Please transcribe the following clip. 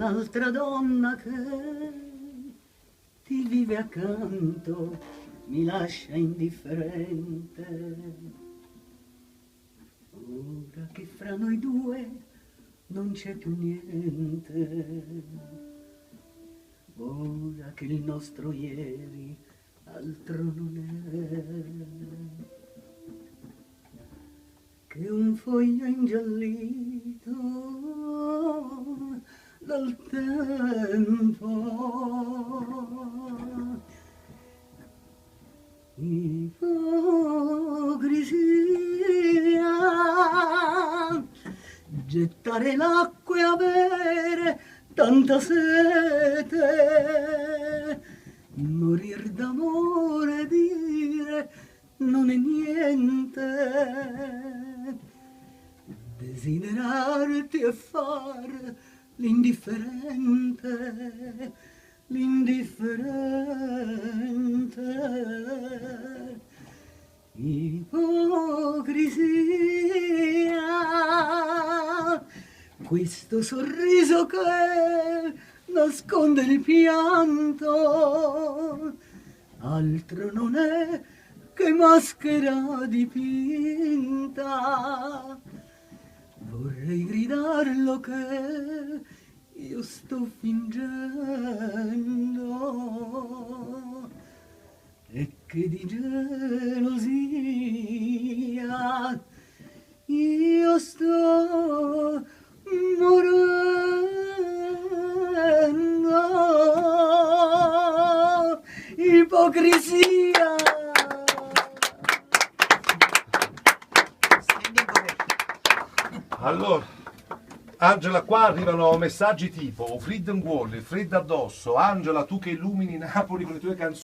l'altra donna che ti vive accanto mi lascia indifferente. Ora che fra noi due non c'è più niente, ora che il nostro ieri altro non è che un foglio ingiallito dal tempo, ipocrisia, gettare l'acqua e avere tanta sete, morir d'amore e dire non è niente, desiderarti e far l'indifferente, l'indifferente, ipocrisia, questo sorriso che nasconde il pianto, altro non è che maschera dipinta. Vorrei gridarlo che io sto fingendo e che di gelosia io sto morendo. Ipocrisia. Allora, Angela, qua arrivano messaggi tipo freddo in cuore, freddo addosso. Angela, tu che illumini Napoli con le tue canzoni.